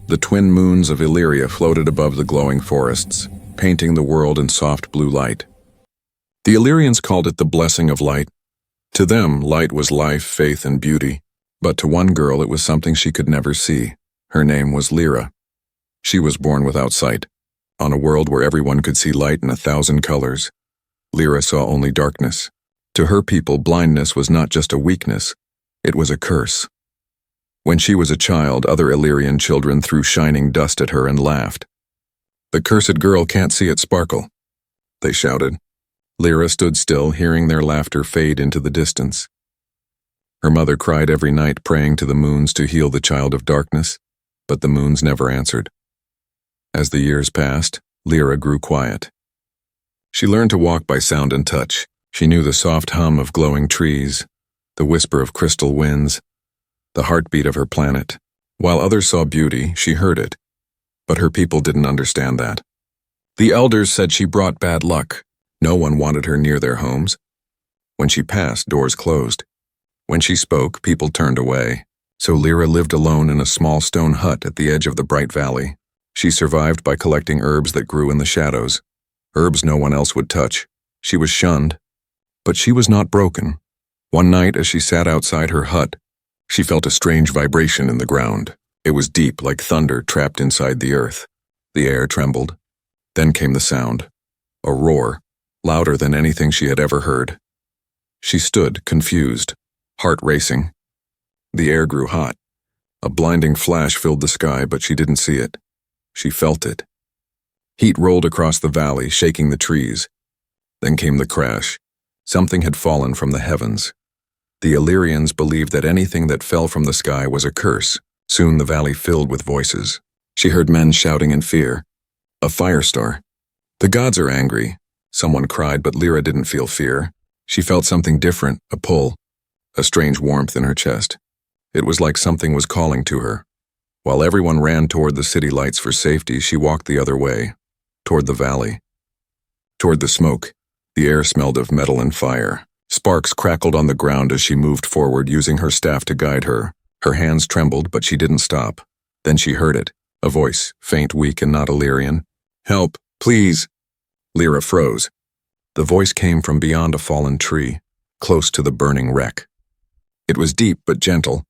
The twin moons of Illyria floated above the glowing forests, painting the world in soft blue light. The Illyrians called it the blessing of light. To them, light was life, faith, and beauty. But to one girl it was something she could never see. Her name was Lira. She was born without sight. On a world where everyone could see light in 1,000 colors, Lira saw only darkness. To her people, blindness was not just a weakness, it was a curse. When she was a child, other Illyrian children threw shining dust at her and laughed. "The cursed girl can't see it sparkle," they shouted. Lira stood still, hearing their laughter fade into the distance. Her mother cried every night, praying to the moons to heal the child of darkness, but the moons never answered. As the years passed, Lira grew quiet. She learned to walk by sound and touch. She knew the soft hum of glowing trees, the whisper of crystal winds, the heartbeat of her planet. While others saw beauty, she heard it. But her people didn't understand that. The elders said she brought bad luck. No one wanted her near their homes. When she passed, doors closed. When she spoke, people turned away. So Lira lived alone in a small stone hut at the edge of the bright valley. She survived by collecting herbs that grew in the shadows, herbs no one else would touch. She was shunned, but she was not broken. One night, as she sat outside her hut, she felt a strange vibration in the ground. It was deep, like thunder trapped inside the earth. The air trembled. Then came the sound, a roar, louder than anything she had ever heard. She stood, confused, heart racing. The air grew hot. A blinding flash filled the sky, but she didn't see it. She felt it. Heat rolled across the valley, shaking the trees. Then came the crash. Something had fallen from the heavens. The Illyrians believed that anything that fell from the sky was a curse. Soon the valley filled with voices. She heard men shouting in fear. "A firestar. The gods are angry," someone cried, but Lira didn't feel fear. She felt something different, a pull, a strange warmth in her chest. It was like something was calling to her. While everyone ran toward the city lights for safety, she walked the other way, toward the valley, toward the smoke. The air smelled of metal and fire. Sparks crackled on the ground as she moved forward, using her staff to guide her. Her hands trembled, but she didn't stop. Then she heard it, a voice, faint, weak, and not Illyrian. "Help, please." Lira froze. The voice came from beyond a fallen tree, close to the burning wreck. It was deep but gentle,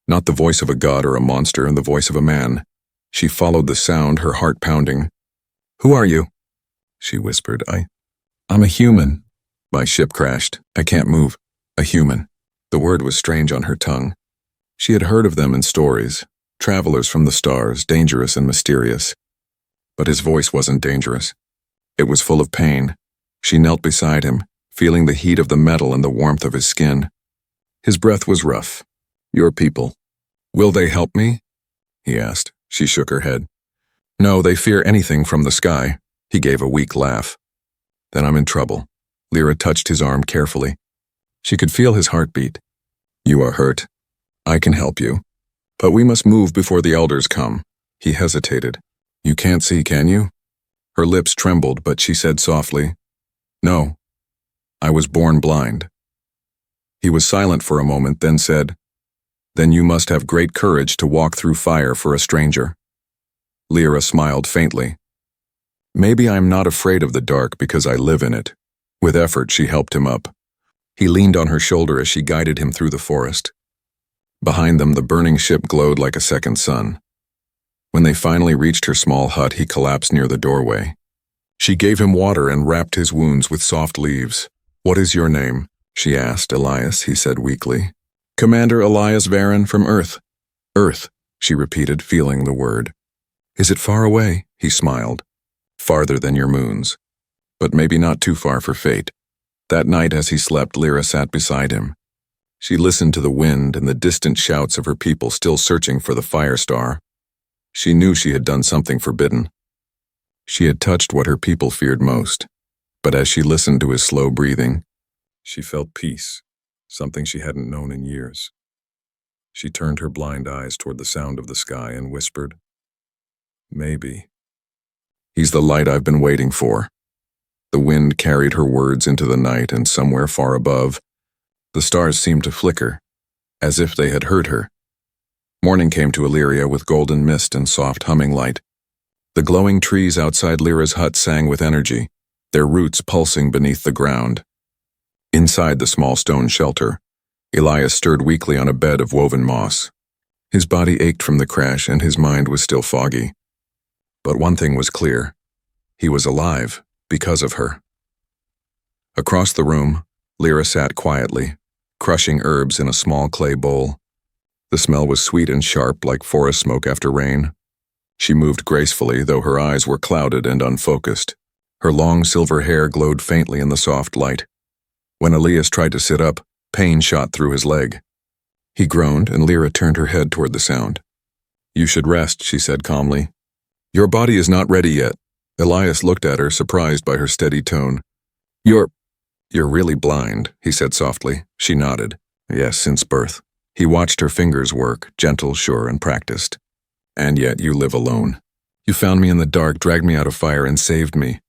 not the voice of a god or a monster, and the voice of a man. She followed the sound, her heart pounding. "Who are you?" she whispered. I'm a human. My ship crashed. I can't move. A human." The word was strange on her tongue. She had heard of them in stories, travelers from the stars, dangerous and mysterious. But his voice wasn't dangerous. It was full of pain. She knelt beside him, feeling the heat of the metal and the warmth of his skin. His breath was rough. "Your people. Will they help me?" he asked. She shook her head. "No, they fear anything from the sky." He gave a weak laugh. "Then I'm in trouble." Lira touched his arm carefully. She could feel his heartbeat. "You are hurt. I can help you. But we must move before the elders come." He hesitated. "You can't see, can you?" Her lips trembled, but she said softly, "No. I was born blind." He was silent for a moment, then said, "Then you must have great courage to walk through fire for a stranger." Lira smiled faintly. "Maybe I'm not afraid of the dark because I live in it." With effort, she helped him up. He leaned on her shoulder as she guided him through the forest. Behind them, the burning ship glowed like a second sun. When they finally reached her small hut, he collapsed near the doorway. She gave him water and wrapped his wounds with soft leaves. "What is your name?" she asked. "Elias," he said weakly. "Commander Elias Varen from Earth." "Earth," she repeated, feeling the word. "Is it far away?" He smiled. "Farther than your moons. But maybe not too far for fate." That night as he slept, Lira sat beside him. She listened to the wind and the distant shouts of her people still searching for the firestar. She knew she had done something forbidden. She had touched what her people feared most. But as she listened to his slow breathing, she felt peace, something she hadn't known in years. She turned her blind eyes toward the sound of the sky and whispered, "Maybe. He's the light I've been waiting for." The wind carried her words into the night, and somewhere far above, the stars seemed to flicker, as if they had heard her. Morning came to Illyria with golden mist and soft humming light. The glowing trees outside Lyra's hut sang with energy, their roots pulsing beneath the ground. Inside the small stone shelter, Elias stirred weakly on a bed of woven moss. His body ached from the crash and his mind was still foggy. But one thing was clear. He was alive because of her. Across the room, Lira sat quietly, crushing herbs in a small clay bowl. The smell was sweet and sharp like forest smoke after rain. She moved gracefully, though her eyes were clouded and unfocused. Her long silver hair glowed faintly in the soft light. When Elias tried to sit up, pain shot through his leg. He groaned, and Lira turned her head toward the sound. "You should rest," she said calmly. "Your body is not ready yet." Elias looked at her, surprised by her steady tone. You're really blind," he said softly. She nodded. "Yes, since birth." He watched her fingers work, gentle, sure, and practiced. "And yet you live alone. You found me in the dark, dragged me out of fire, and saved me."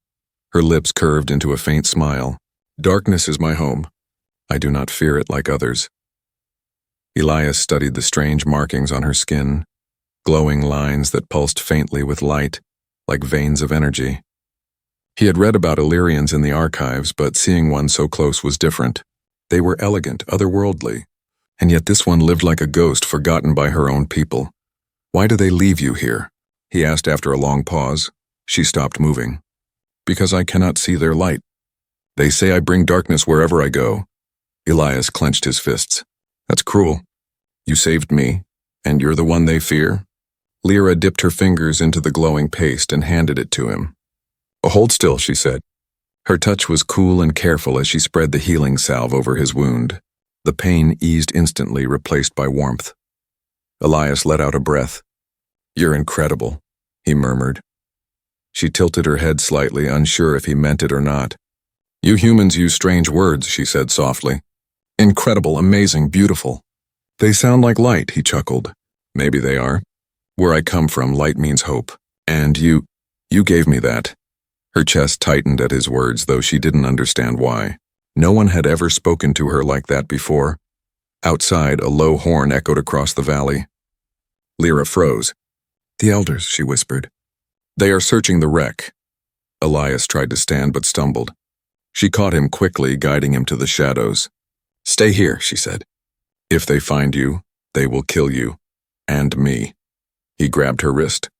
Her lips curved into a faint smile. "Darkness is my home. I do not fear it like others." Elias studied the strange markings on her skin, glowing lines that pulsed faintly with light, like veins of energy. He had read about Illyrians in the archives, but seeing one so close was different. They were elegant, otherworldly, and yet this one lived like a ghost forgotten by her own people. "Why do they leave you here?" he asked after a long pause. She stopped moving. "Because I cannot see their light. They say I bring darkness wherever I go." Elias clenched his fists. "That's cruel. You saved me, and you're the one they fear?" Lira dipped her fingers into the glowing paste and handed it to him. "Hold still," she said. Her touch was cool and careful as she spread the healing salve over his wound. The pain eased instantly, replaced by warmth. Elias let out a breath. "You're incredible," he murmured. She tilted her head slightly, unsure if he meant it or not. "You humans use strange words," she said softly. "Incredible, amazing, beautiful. They sound like light," he chuckled. "Maybe they are. Where I come from, light means hope. And you gave me that." Her chest tightened at his words, though she didn't understand why. No one had ever spoken to her like that before. Outside, a low horn echoed across the valley. Lira froze. "The elders," she whispered. "They are searching the wreck." Elias tried to stand but stumbled. She caught him quickly, guiding him to the shadows. "Stay here," she said. "If they find you, they will kill you. And me." He grabbed her wrist.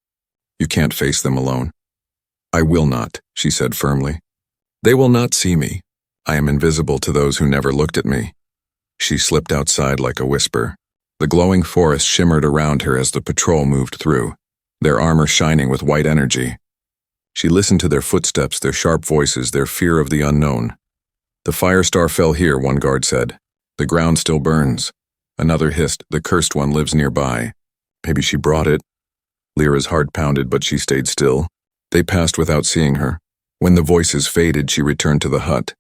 "You can't face them alone." "I will not," she said firmly. "They will not see me. I am invisible to those who never looked at me." She slipped outside like a whisper. The glowing forest shimmered around her as the patrol moved through, their armor shining with white energy. She listened to their footsteps, their sharp voices, their fear of the unknown. "The Firestar fell here," one guard said. "The ground still burns." Another hissed, "The cursed one lives nearby." Maybe she brought it. Lyra's heart pounded, but she stayed still. They passed without seeing her. When the voices faded, she returned to the hut.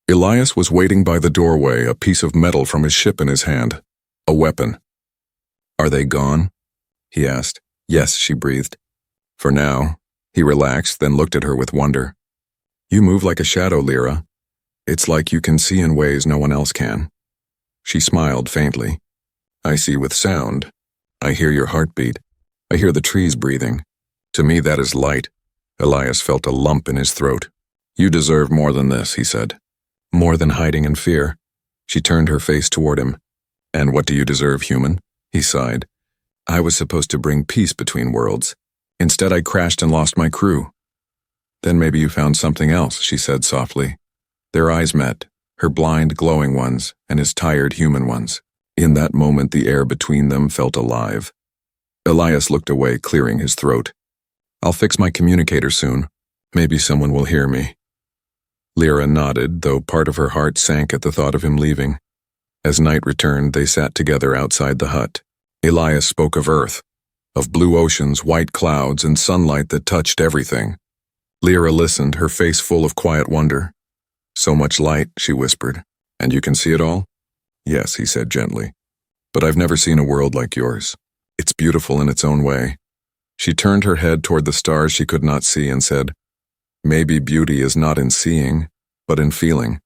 Elias was waiting by the doorway, a piece of metal from his ship in his hand. A weapon. "Are they gone?" he asked. "Yes," she breathed. "For now." He relaxed, then looked at her with wonder. "You move like a shadow, Lira. It's like you can see in ways no one else can." She smiled faintly. "I see with sound. I hear your heartbeat. I hear the trees breathing. To me, that is light." Elias felt a lump in his throat. "You deserve more than this," he said. "More than hiding in fear." She turned her face toward him. "And what do you deserve, human?" He sighed. "I was supposed to bring peace between worlds. Instead, I crashed and lost my crew." "Then maybe you found something else," she said softly. Their eyes met, her blind, glowing ones, and his tired, human ones. In that moment, the air between them felt alive. Elias looked away, clearing his throat. "I'll fix my communicator soon. Maybe someone will hear me." Lira nodded, though part of her heart sank at the thought of him leaving. As night returned, they sat together outside the hut. Elias spoke of Earth, of blue oceans, white clouds, and sunlight that touched everything. Lira listened, her face full of quiet wonder. "So much light," she whispered. "And you can see it all?" "Yes," he said gently. "But I've never seen a world like yours. It's beautiful in its own way." She turned her head toward the stars she could not see and said, "Maybe beauty is not in seeing, but in feeling."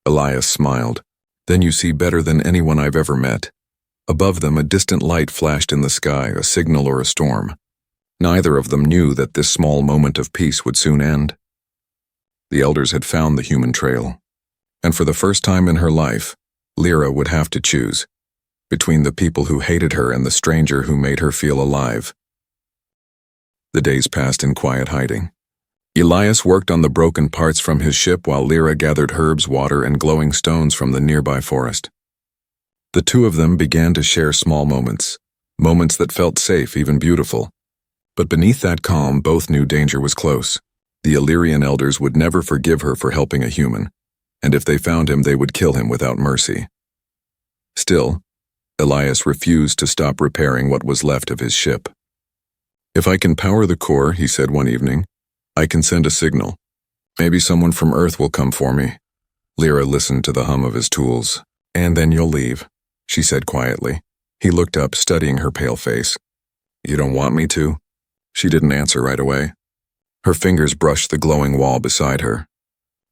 Elias smiled. "Then you see better than anyone I've ever met." Above them, a distant light flashed in the sky, a signal or a storm. Neither of them knew that this small moment of peace would soon end. The elders had found the human trail, and for the first time in her life, Lira would have to choose between the people who hated her and the stranger who made her feel alive. The days passed in quiet hiding. Elias worked on the broken parts from his ship while Lira gathered herbs, water, and glowing stones from the nearby forest. The two of them began to share small moments that felt safe, even beautiful. But beneath that calm, both knew danger was close. The Illyrian elders would never forgive her for helping a human, and if they found him, they would kill him without mercy. Still, Elias refused to stop repairing what was left of his ship. "If I can power the core," he said one evening, "I can send a signal. Maybe someone from Earth will come for me." Lira listened to the hum of his tools. "And then you'll leave," she said quietly. He looked up, studying her pale face. "You don't want me to?" She didn't answer right away. Her fingers brushed the glowing wall beside her.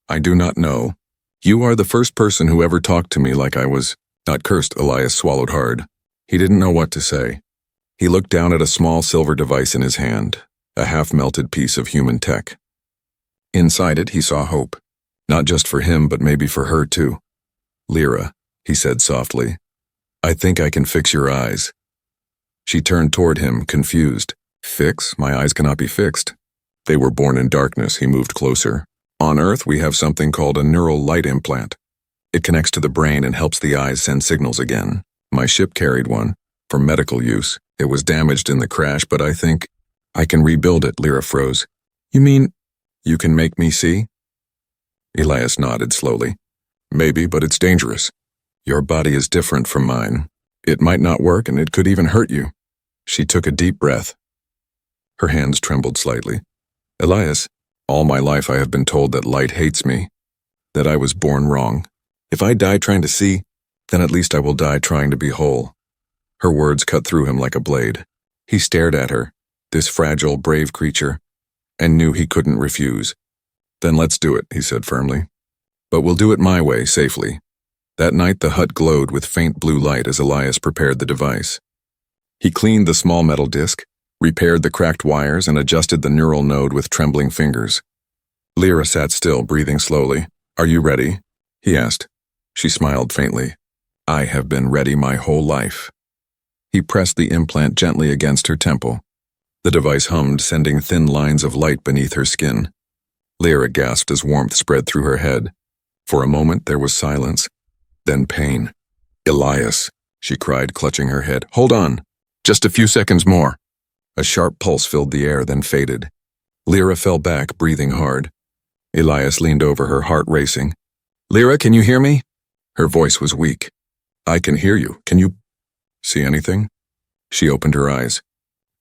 "I do not know. You are the first person who ever talked to me like I was not cursed." Elias swallowed hard. He didn't know what to say. He looked down at a small silver device in his hand, a half-melted piece of human tech. Inside it, he saw hope. Not just for him, but maybe for her too. "Lira," he said softly, "I think I can fix your eyes." She turned toward him, confused. "Fix? My eyes cannot be fixed. They were born in darkness." He moved closer. "On Earth, we have something called a neural light implant. It connects to the brain and helps the eyes send signals again. My ship carried one, for medical use. It was damaged in the crash, but I think I can rebuild it." Lira froze. "You mean you can make me see?" Elias nodded slowly. "Maybe, but it's dangerous. Your body is different from mine. It might not work, and it could even hurt you." She took a deep breath. Her hands trembled slightly. "Elias, all my life I have been told that light hates me, that I was born wrong. If I die trying to see, then at least I will die trying to be whole." Her words cut through him like a blade. He stared at her, this fragile, brave creature, and knew he couldn't refuse. "Then let's do it," he said firmly. "But we'll do it my way, safely." That night the hut glowed with faint blue light as Elias prepared the device. He cleaned the small metal disc, repaired the cracked wires, and adjusted the neural node with trembling fingers. Lira sat still, breathing slowly. "Are you ready?" he asked. She smiled faintly. "I have been ready my whole life." He pressed the implant gently against her temple. The device hummed, sending thin lines of light beneath her skin. Lira gasped as warmth spread through her head. For a moment there was silence, then pain. "Elias," she cried, clutching her head. "Hold on. Just a few seconds more." A sharp pulse filled the air, then faded. Lira fell back, breathing hard. Elias leaned over her, heart racing. "Lira, can you hear me?" Her voice was weak. "I can hear you. Can you see anything?" She opened her eyes.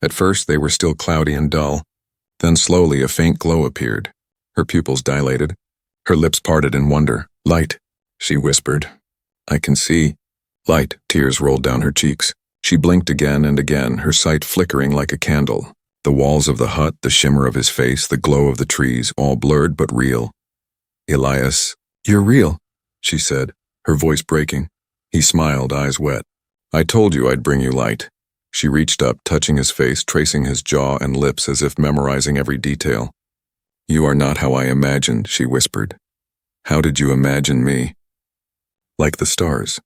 At first they were still cloudy and dull. Then slowly a faint glow appeared. Her pupils dilated. Her lips parted in wonder. "Light," she whispered. "I can see." Light. Tears rolled down her cheeks. She blinked again and again, her sight flickering like a candle. The walls of the hut, the shimmer of his face, the glow of the trees, all blurred but real. "Elias, you're real," she said, her voice breaking. He smiled, eyes wet. "I told you I'd bring you light." She reached up, touching his face, tracing his jaw and lips as if memorizing every detail. "You are not how I imagined," she whispered. "How did you imagine me?" "Like the stars.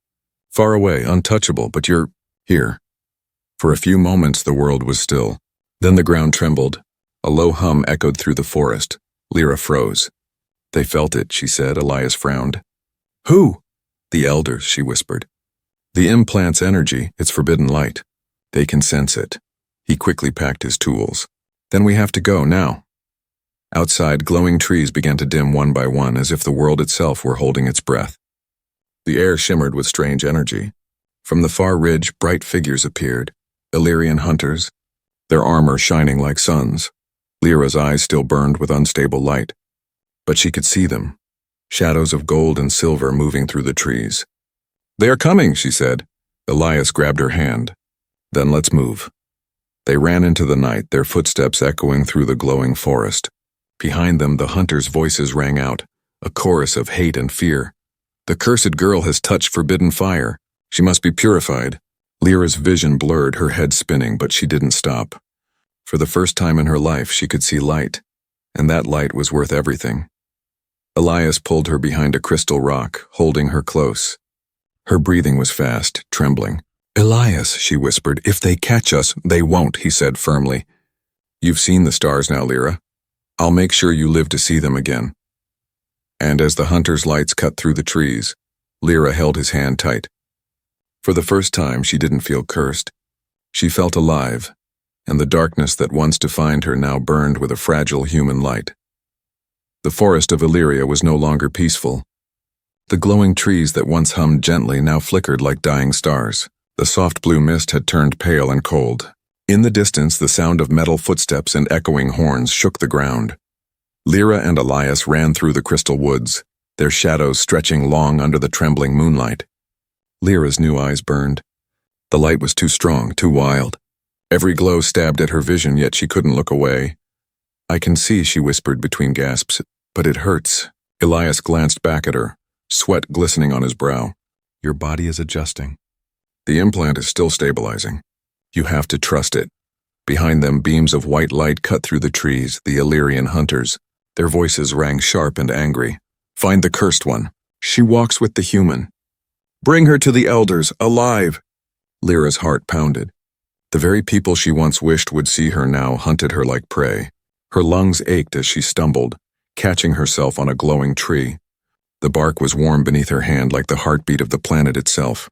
Far away, untouchable, but you're here." For a few moments the world was still. Then the ground trembled. A low hum echoed through the forest. Lira froze. "They felt it," she said. Elias frowned. "Who?" "The elders," she whispered. "The implant's energy, its forbidden light. They can sense it." He quickly packed his tools. "Then we have to go, now." Outside, glowing trees began to dim one by one, as if the world itself were holding its breath. The air shimmered with strange energy. From the far ridge, bright figures appeared, Illyrian hunters, their armor shining like suns. Lira's eyes still burned with unstable light. But she could see them, shadows of gold and silver moving through the trees. "They are coming," she said. Elias grabbed her hand. "Then let's move." They ran into the night, their footsteps echoing through the glowing forest. Behind them, the hunters' voices rang out, a chorus of hate and fear. "The cursed girl has touched forbidden fire. She must be purified." Lyra's vision blurred, her head spinning, but she didn't stop. For the first time in her life, she could see light, and that light was worth everything. Elias pulled her behind a crystal rock, holding her close. Her breathing was fast, trembling. "Elias," she whispered, "if they catch us, they won't," he said firmly. "You've seen the stars now, Lira. I'll make sure you live to see them again." And as the hunter's lights cut through the trees, Lira held his hand tight. For the first time, she didn't feel cursed. She felt alive, and the darkness that once defined her now burned with a fragile human light. The forest of Illyria was no longer peaceful. The glowing trees that once hummed gently now flickered like dying stars. The soft blue mist had turned pale and cold. In the distance, the sound of metal footsteps and echoing horns shook the ground. Lira and Elias ran through the crystal woods, their shadows stretching long under the trembling moonlight. Lyra's new eyes burned. The light was too strong, too wild. Every glow stabbed at her vision, yet she couldn't look away. "I can see," she whispered between gasps, "but it hurts." Elias glanced back at her, sweat glistening on his brow. "Your body is adjusting. The implant is still stabilizing. You have to trust it." Behind them, beams of white light cut through the trees, the Illyrian hunters. Their voices rang sharp and angry. "Find the cursed one. She walks with the human. Bring her to the elders, alive." Lyra's heart pounded. The very people she once wished would see her now hunted her like prey. Her lungs ached as she stumbled, catching herself on a glowing tree. The bark was warm beneath her hand like the heartbeat of the planet itself.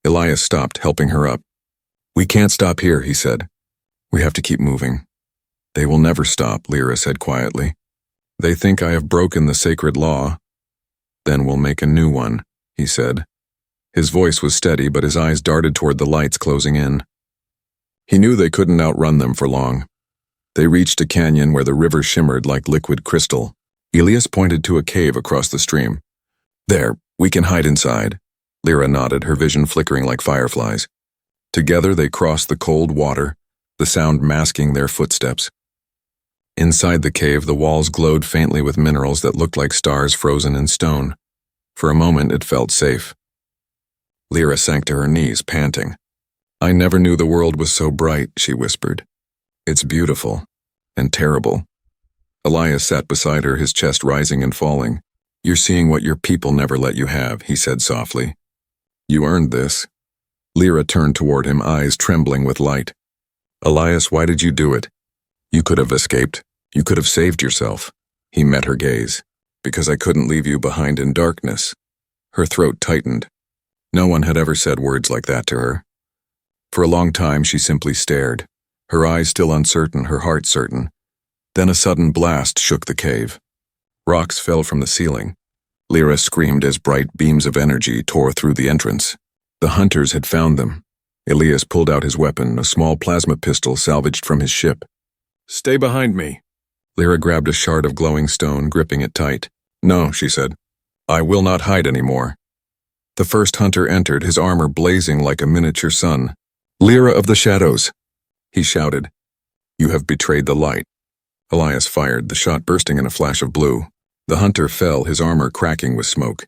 Elias stopped, helping her up. "We can't stop here," he said. "We have to keep moving." "They will never stop," Lira said quietly. "They think I have broken the sacred law." "Then we'll make a new one," he said. His voice was steady, but his eyes darted toward the lights closing in. He knew they couldn't outrun them for long. They reached a canyon where the river shimmered like liquid crystal. Elias pointed to a cave across the stream. "There, we can hide inside." Lira nodded, her vision flickering like fireflies. Together they crossed the cold water, the sound masking their footsteps. Inside the cave, the walls glowed faintly with minerals that looked like stars frozen in stone. For a moment, it felt safe. Lira sank to her knees, panting. "I never knew the world was so bright," she whispered. "It's beautiful and terrible." Elias sat beside her, his chest rising and falling. "You're seeing what your people never let you have," he said softly. "You earned this." Lira turned toward him, eyes trembling with light. "Elias, why did you do it? You could have escaped. You could have saved yourself." He met her gaze. "Because I couldn't leave you behind in darkness." Her throat tightened. No one had ever said words like that to her. For a long time she simply stared, her eyes still uncertain, her heart certain. Then a sudden blast shook the cave. Rocks fell from the ceiling. Lira screamed as bright beams of energy tore through the entrance. The hunters had found them. Elias pulled out his weapon, a small plasma pistol salvaged from his ship. "Stay behind me." Lira grabbed a shard of glowing stone, gripping it tight. "No," she said. "I will not hide anymore." The first hunter entered, his armor blazing like a miniature sun. "Lira of the shadows," he shouted. "You have betrayed the light." Elias fired, the shot bursting in a flash of blue. The hunter fell, his armor cracking with smoke.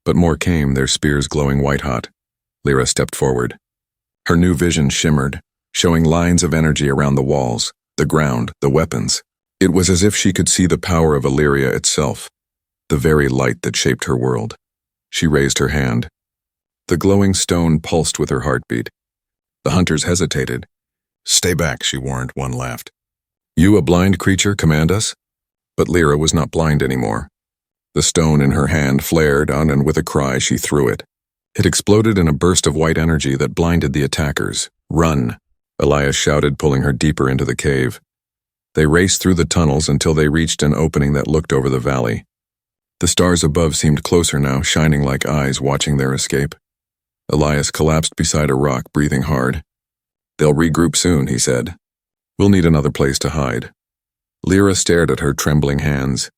But more came, their spears glowing white-hot. Lira stepped forward. Her new vision shimmered, showing lines of energy around the walls, the ground, the weapons. It was as if she could see the power of Illyria itself, the very light that shaped her world. She raised her hand. The glowing stone pulsed with her heartbeat. The hunters hesitated. "Stay back," she warned. One laughed. "You, a blind creature, command us?" But Lira was not blind anymore. The stone in her hand flared on, and with a cry she threw it. It exploded in a burst of white energy that blinded the attackers. "Run!" Elias shouted, pulling her deeper into the cave. They raced through the tunnels until they reached an opening that looked over the valley. The stars above seemed closer now, shining like eyes watching their escape. Elias collapsed beside a rock, breathing hard. "They'll regroup soon," he said. "We'll need another place to hide." Lira stared at her trembling hands.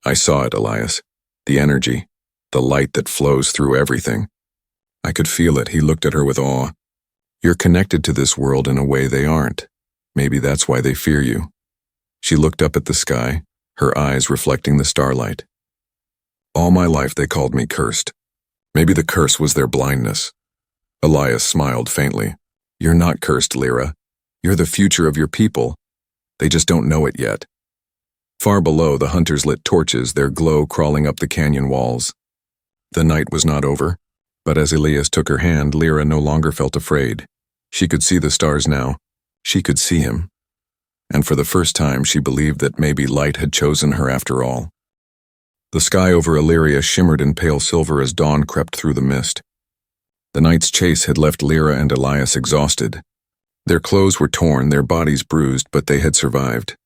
"I saw it, Elias. The energy, the light that flows through everything. I could feel it." He looked at her with awe. "You're connected to this world in a way they aren't. Maybe that's why they fear you." She looked up at the sky, her eyes reflecting the starlight. "All my life they called me cursed. Maybe the curse was their blindness." Elias smiled faintly. You're not cursed, Lira. You're the future of your people. They just don't know it yet. Far below, the hunters lit torches, their glow crawling up the canyon walls. The night was not over, but as Elias took her hand, Lira no longer felt afraid. She could see the stars now. She could see him. And for the first time, she believed that maybe light had chosen her after all. The sky over Illyria shimmered in pale silver as dawn crept through the mist. The night's chase had left Lira and Elias exhausted. Their clothes were torn, their bodies bruised, but they had survived.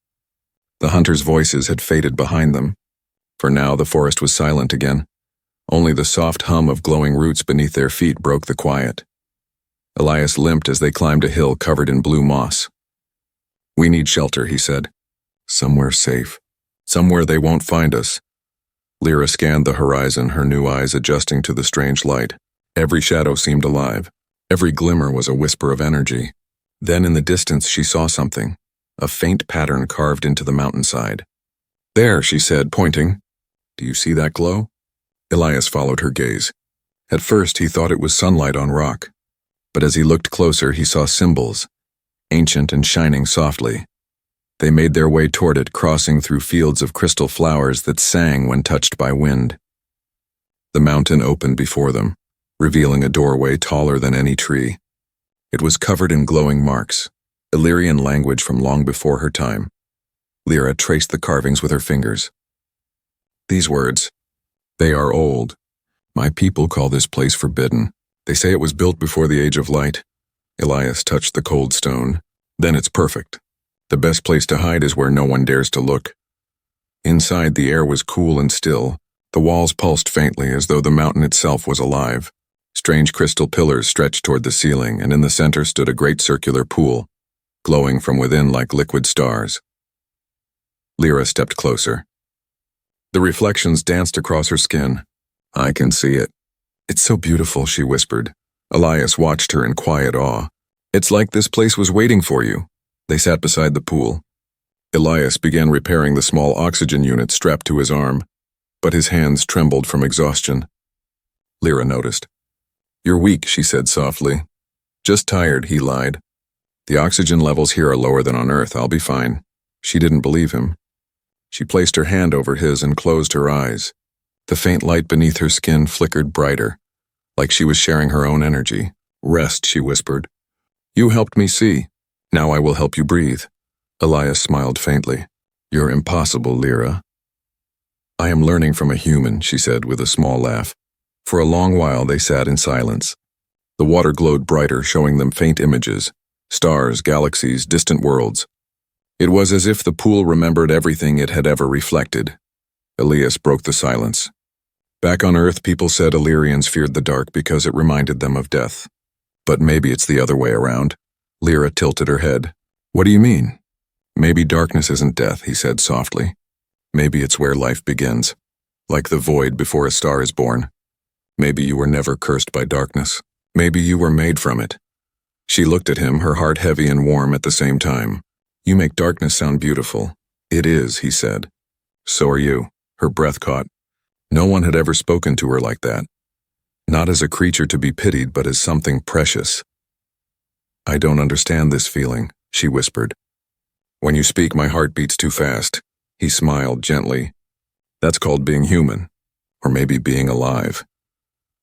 The hunters' voices had faded behind them. For now, the forest was silent again. Only the soft hum of glowing roots beneath their feet broke the quiet. Elias limped as they climbed a hill covered in blue moss. We need shelter, he said. Somewhere safe. Somewhere they won't find us. Lira scanned the horizon, her new eyes adjusting to the strange light. Every shadow seemed alive. Every glimmer was a whisper of energy. Then in the distance she saw something, a faint pattern carved into the mountainside. There, she said, pointing. Do you see that glow? Elias followed her gaze. At first he thought it was sunlight on rock, but as he looked closer he saw symbols, ancient and shining softly. They made their way toward it, crossing through fields of crystal flowers that sang when touched by wind. The mountain opened before them, revealing a doorway taller than any tree. It was covered in glowing marks, Illyrian language from long before her time. Lira traced the carvings with her fingers. These words, they are old. My people call this place forbidden. They say it was built before the age of light. Elias touched the cold stone. Then it's perfect. The best place to hide is where no one dares to look. Inside, the air was cool and still. The walls pulsed faintly as though the mountain itself was alive. Strange crystal pillars stretched toward the ceiling, and in the center stood a great circular pool, glowing from within like liquid stars. Lira stepped closer. The reflections danced across her skin. I can see it. It's so beautiful, she whispered. Elias watched her in quiet awe. It's like this place was waiting for you. They sat beside the pool. Elias began repairing the small oxygen unit strapped to his arm, but his hands trembled from exhaustion. Lira noticed. You're weak, she said softly. Just tired, he lied. The oxygen levels here are lower than on Earth. I'll be fine. She didn't believe him. She placed her hand over his and closed her eyes. The faint light beneath her skin flickered brighter, like she was sharing her own energy. Rest, she whispered. You helped me see. Now I will help you breathe. Elias smiled faintly. You're impossible, Lira. I am learning from a human, she said with a small laugh. For a long while they sat in silence. The water glowed brighter, showing them faint images, stars, galaxies, distant worlds. It was as if the pool remembered everything it had ever reflected. Elias broke the silence. Back on Earth, people said Illyrians feared the dark because it reminded them of death. But maybe it's the other way around. Lira tilted her head. What do you mean? Maybe darkness isn't death, he said softly. Maybe it's where life begins, like the void before a star is born. Maybe you were never cursed by darkness. Maybe you were made from it. She looked at him, her heart heavy and warm at the same time. You make darkness sound beautiful. It is, he said. So are you. Her breath caught. No one had ever spoken to her like that. Not as a creature to be pitied, but as something precious. I don't understand this feeling, she whispered. When you speak, my heart beats too fast. He smiled gently. That's called being human. Or maybe being alive.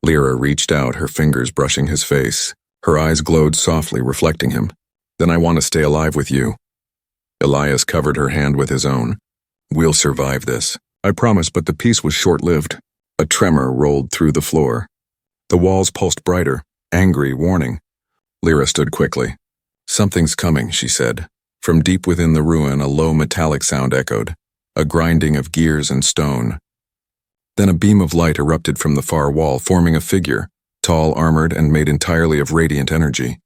Lira reached out, her fingers brushing his face. Her eyes glowed softly, reflecting him. Then I want to stay alive with you. Elias covered her hand with his own. We'll survive this. I promise, but the peace was short-lived. A tremor rolled through the floor. The walls pulsed brighter, angry, warning. Lira stood quickly. Something's coming, she said. From deep within the ruin, a low metallic sound echoed, a grinding of gears and stone. Then a beam of light erupted from the far wall, forming a figure, tall, armored, and made entirely of radiant energy.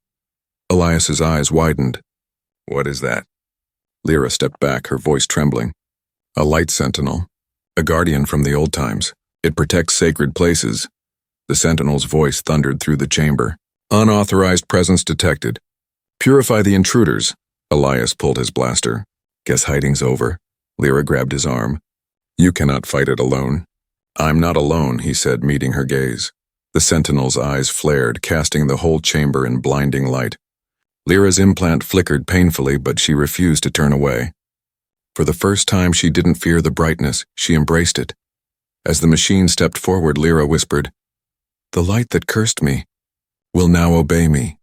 Elias's eyes widened. What is that? Lira stepped back, her voice trembling. A light sentinel. A guardian from the old times. It protects sacred places. The sentinel's voice thundered through the chamber. Unauthorized presence detected. Purify the intruders. Elias pulled his blaster. Guess hiding's over. Lira grabbed his arm. You cannot fight it alone. I'm not alone, he said, meeting her gaze. The sentinel's eyes flared, casting the whole chamber in blinding light. Lyra's implant flickered painfully, but she refused to turn away. For the first time, she didn't fear the brightness, she embraced it. As the machine stepped forward, Lira whispered, "The light that cursed me will now obey me."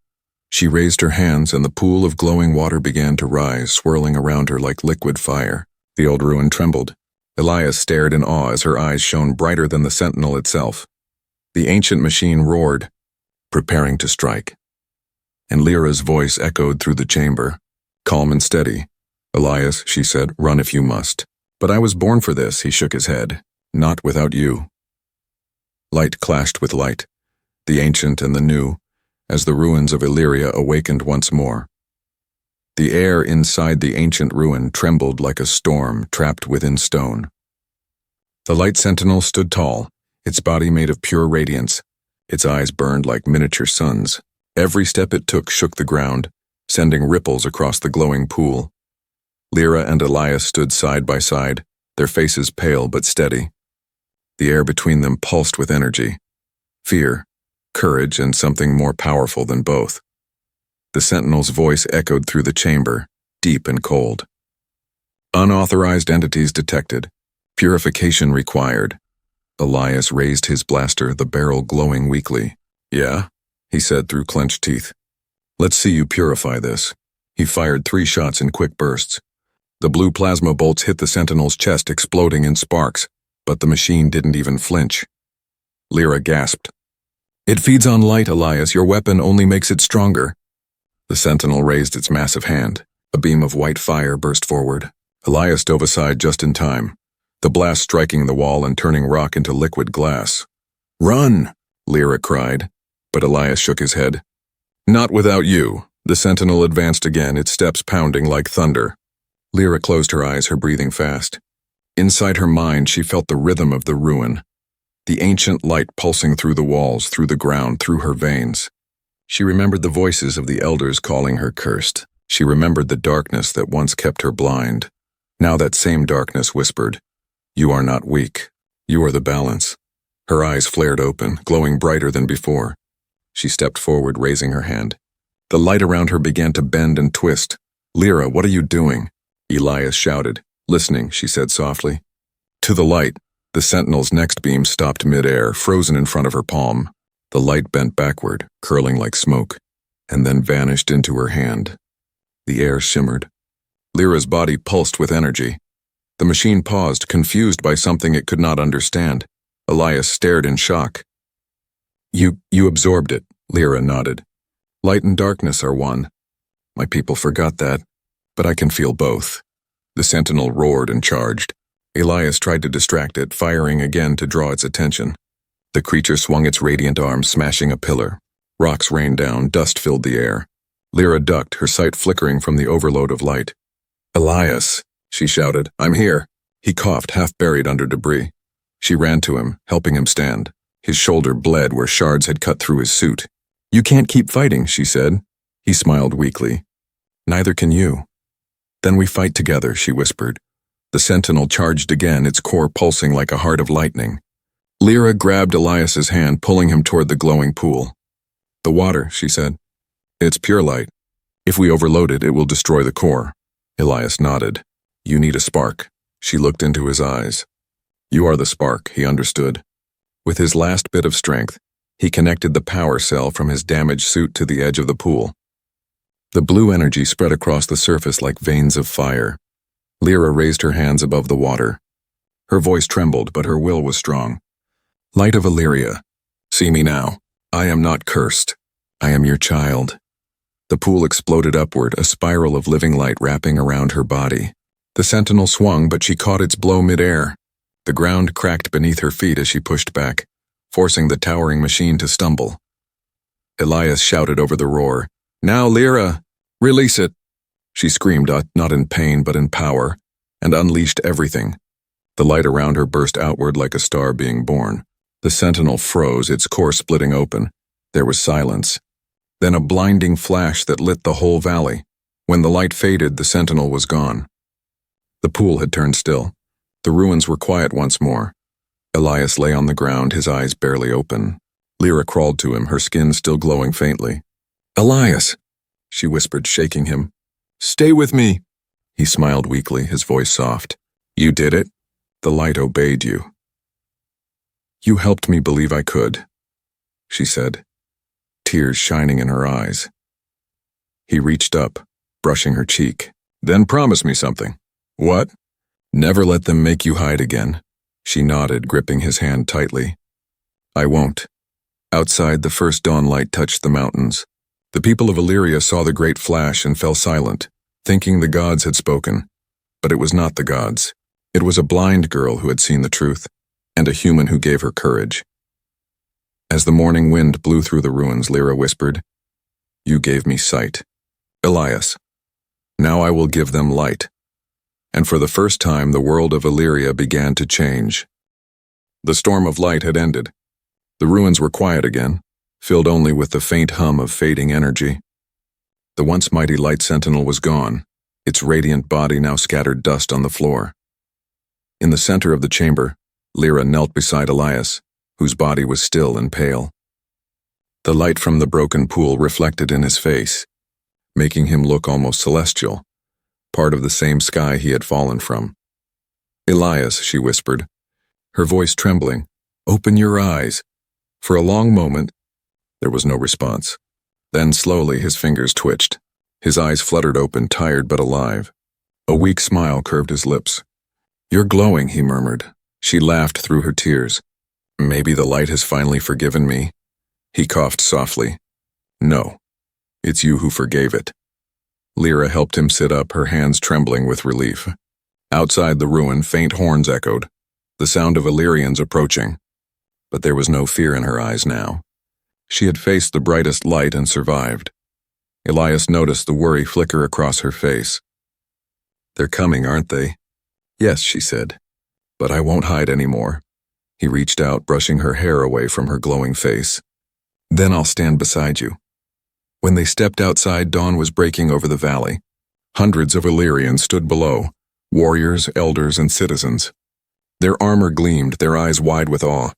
She raised her hands, and the pool of glowing water began to rise, swirling around her like liquid fire. The old ruin trembled. Elias stared in awe as her eyes shone brighter than the sentinel itself. The ancient machine roared, preparing to strike. And Lyra's voice echoed through the chamber. "Calm and steady. Elias," she said, "run if you must." "But I was born for this," he shook his head. "Not without you." Light clashed with light, the ancient and the new, as the ruins of Illyria awakened once more. The air inside the ancient ruin trembled like a storm trapped within stone. The light sentinel stood tall, its body made of pure radiance. Its eyes burned like miniature suns. Every step it took shook the ground, sending ripples across the glowing pool. Lira and Elias stood side by side, their faces pale but steady. The air between them pulsed with energy, fear, courage, and something more powerful than both. The sentinel's voice echoed through the chamber, deep and cold. "Unauthorized entities detected. Purification required." Elias raised his blaster, the barrel glowing weakly. "Yeah?" he said through clenched teeth. "Let's see you purify this." He fired 3 shots in quick bursts. The blue plasma bolts hit the sentinel's chest, exploding in sparks, but the machine didn't even flinch. Lira gasped. "It feeds on light, Elias. Your weapon only makes it stronger." The sentinel raised its massive hand. A beam of white fire burst forward. Elias dove aside just in time, the blast striking the wall and turning rock into liquid glass. "Run!" Lira cried, but Elias shook his head. "Not without you." The sentinel advanced again, its steps pounding like thunder. Lira closed her eyes, her breathing fast. Inside her mind, she felt the rhythm of the ruin, the ancient light pulsing through the walls, through the ground, through her veins. She remembered the voices of the elders calling her cursed. She remembered the darkness that once kept her blind. Now that same darkness whispered, "You are not weak. You are the balance." Her eyes flared open, glowing brighter than before. She stepped forward, raising her hand. The light around her began to bend and twist. "Lira, what are you doing?" Elias shouted. "Listening," she said softly. To the light, the sentinel's next beam stopped mid-air, frozen in front of her palm. The light bent backward, curling like smoke, and then vanished into her hand. The air shimmered. Lyra's body pulsed with energy. The machine paused, confused by something it could not understand. Elias stared in shock. You absorbed it," Lira nodded. "Light and darkness are one. My people forgot that, but I can feel both." The sentinel roared and charged. Elias tried to distract it, firing again to draw its attention. The creature swung its radiant arms, smashing a pillar. Rocks rained down, dust filled the air. Lira ducked, her sight flickering from the overload of light. "Elias," she shouted, "I'm here." He coughed, half buried under debris. She ran to him, helping him stand. His shoulder bled where shards had cut through his suit. "You can't keep fighting," she said. He smiled weakly. "Neither can you." "Then we fight together," she whispered. The sentinel charged again, its core pulsing like a heart of lightning. Lira grabbed Elias's hand, pulling him toward the glowing pool. "The water," she said. "It's pure light. If we overload it, it will destroy the core." Elias nodded. "You need a spark." She looked into his eyes. "You are the spark," he understood. With his last bit of strength, he connected the power cell from his damaged suit to the edge of the pool. The blue energy spread across the surface like veins of fire. Lira raised her hands above the water. Her voice trembled, but her will was strong. "Light of Illyria, see me now. I am not cursed. I am your child." The pool exploded upward, a spiral of living light wrapping around her body. The sentinel swung, but she caught its blow mid-air. The ground cracked beneath her feet as she pushed back, forcing the towering machine to stumble. Elias shouted over the roar, "Now, Lira, release it!" She screamed, not in pain but in power, and unleashed everything. The light around her burst outward like a star being born. The sentinel froze, its core splitting open. There was silence. Then a blinding flash that lit the whole valley. When the light faded, the sentinel was gone. The pool had turned still. The ruins were quiet once more. Elias lay on the ground, his eyes barely open. Lira crawled to him, her skin still glowing faintly. "Elias," she whispered, shaking him. "Stay with me." He smiled weakly, his voice soft. "You did it. The light obeyed you." "You helped me believe I could," she said, tears shining in her eyes. He reached up, brushing her cheek. "Then promise me something." "What?" "Never let them make you hide again." She nodded, gripping his hand tightly. "I won't." Outside, the first dawn light touched the mountains. The people of Illyria saw the great flash and fell silent, thinking the gods had spoken. But it was not the gods. It was a blind girl who had seen the truth, and a human who gave her courage. As the morning wind blew through the ruins, Lira whispered, "You gave me sight, Elias. Now I will give them light." And for the first time, the world of Illyria began to change. The storm of light had ended. The ruins were quiet again, filled only with the faint hum of fading energy. The once mighty light sentinel was gone, its radiant body now scattered dust on the floor. In the center of the chamber, Lira knelt beside Elias, whose body was still and pale. The light from the broken pool reflected in his face, making him look almost celestial, part of the same sky he had fallen from. "Elias," she whispered, her voice trembling, "open your eyes." For a long moment, there was no response. Then slowly his fingers twitched. His eyes fluttered open, tired but alive. A weak smile curved his lips. "You're glowing," he murmured. She laughed through her tears. "Maybe the light has finally forgiven me." He coughed softly. "No, it's you who forgave it." Lira helped him sit up, her hands trembling with relief. Outside the ruin, faint horns echoed, the sound of Illyrians approaching. But there was no fear in her eyes now. She had faced the brightest light and survived. Elias noticed the worry flicker across her face. "They're coming, aren't they?" "Yes," she said. "But I won't hide anymore." He reached out, brushing her hair away from her glowing face. "Then I'll stand beside you." When they stepped outside, dawn was breaking over the valley. Hundreds of Illyrians stood below, warriors, elders, and citizens. Their armor gleamed, their eyes wide with awe.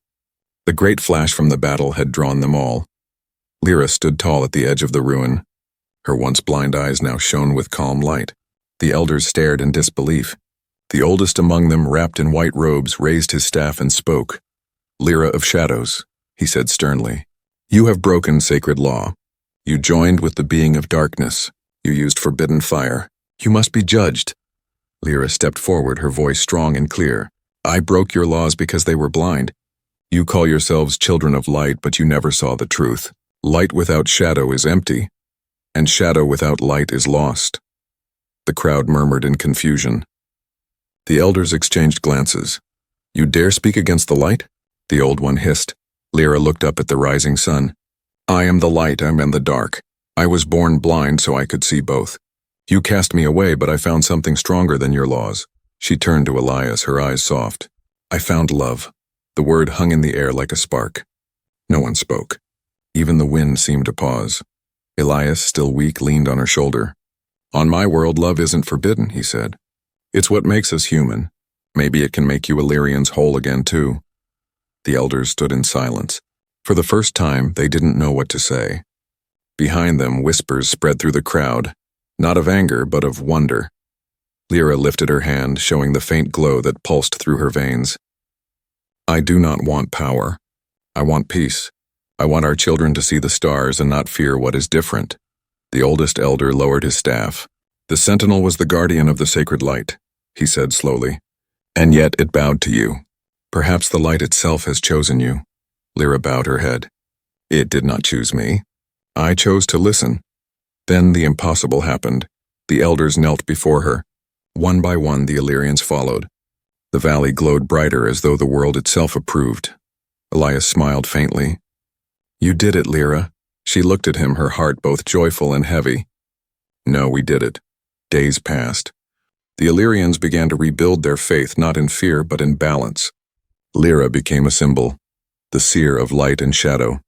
The great flash from the battle had drawn them all. Lira stood tall at the edge of the ruin. Her once blind eyes now shone with calm light. The elders stared in disbelief. The oldest among them, wrapped in white robes, raised his staff and spoke. "Lira of Shadows," he said sternly, "you have broken sacred law. You joined with the being of darkness. You used forbidden fire. You must be judged." Lira stepped forward, her voice strong and clear. "I broke your laws because they were blind. You call yourselves children of light, but you never saw the truth. Light without shadow is empty, and shadow without light is lost." The crowd murmured in confusion. The elders exchanged glances. "You dare speak against the light?" the old one hissed. Lira looked up at the rising sun. "I am the light, I am the dark. I was born blind so I could see both. You cast me away, but I found something stronger than your laws." She turned to Elias, her eyes soft. "I found love." The word hung in the air like a spark. No one spoke. Even the wind seemed to pause. Elias, still weak, leaned on her shoulder. "On my world, love isn't forbidden," he said. "It's what makes us human. Maybe it can make you Illyrians whole again, too." The elders stood in silence. For the first time, they didn't know what to say. Behind them, whispers spread through the crowd, not of anger, but of wonder. Lira lifted her hand, showing the faint glow that pulsed through her veins. "I do not want power. I want peace. I want our children to see the stars and not fear what is different." The oldest elder lowered his staff. "The sentinel was the guardian of the sacred light," he said slowly. "And yet it bowed to you. Perhaps the light itself has chosen you." Lira bowed her head. "It did not choose me. I chose to listen." Then the impossible happened. The elders knelt before her. One by one, the Illyrians followed. The valley glowed brighter as though the world itself approved. Elias smiled faintly. "You did it, Lira." She looked at him, her heart both joyful and heavy. "No, we did it." Days passed. The Illyrians began to rebuild their faith, not in fear, but in balance. Lira became a symbol, the seer of light and shadow.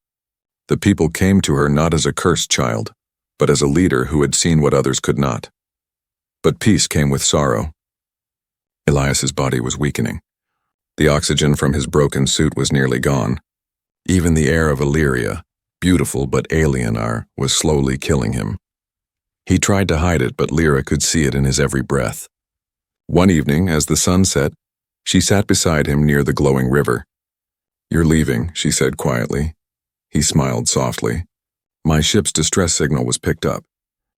The people came to her not as a cursed child, but as a leader who had seen what others could not. But peace came with sorrow. Elias's body was weakening. The oxygen from his broken suit was nearly gone. Even the air of Illyria, beautiful but alien, was slowly killing him. He tried to hide it, but Lira could see it in his every breath. One evening, as the sun set, she sat beside him near the glowing river. "You're leaving," she said quietly. He smiled softly. "My ship's distress signal was picked up.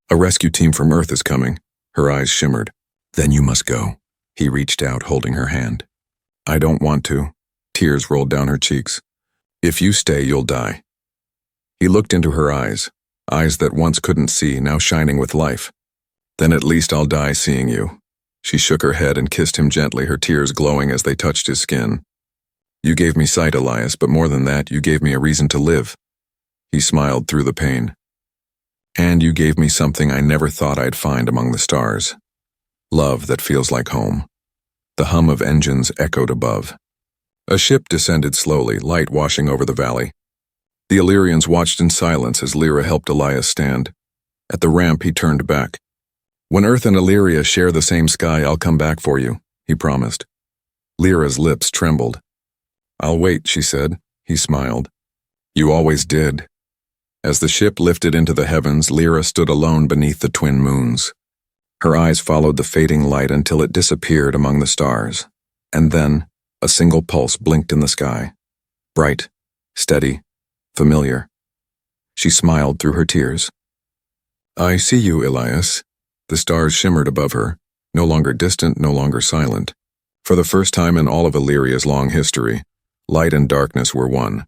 A rescue team from Earth is coming." Her eyes shimmered. "Then you must go." He reached out, holding her hand. "I don't want to." Tears rolled down her cheeks. "If you stay, you'll die." He looked into her eyes that once couldn't see, now shining with life. "Then at least I'll die seeing you." She shook her head and kissed him gently, her tears glowing as they touched his skin. "You gave me sight, Elias, but more than that, you gave me a reason to live." He smiled through the pain. "And you gave me something I never thought I'd find among the stars. Love that feels like home." The hum of engines echoed above. A ship descended slowly, light washing over the valley. The Illyrians watched in silence as Lira helped Elias stand. At the ramp, he turned back. "When Earth and Illyria share the same sky, I'll come back for you," he promised. Lyra's lips trembled. "I'll wait," she said. He smiled. "You always did." As the ship lifted into the heavens, Lira stood alone beneath the twin moons. Her eyes followed the fading light until it disappeared among the stars. And then, a single pulse blinked in the sky. Bright, steady, familiar. She smiled through her tears. "I see you, Elias." The stars shimmered above her, no longer distant, no longer silent. For the first time in all of Illyria's long history, light and darkness were one.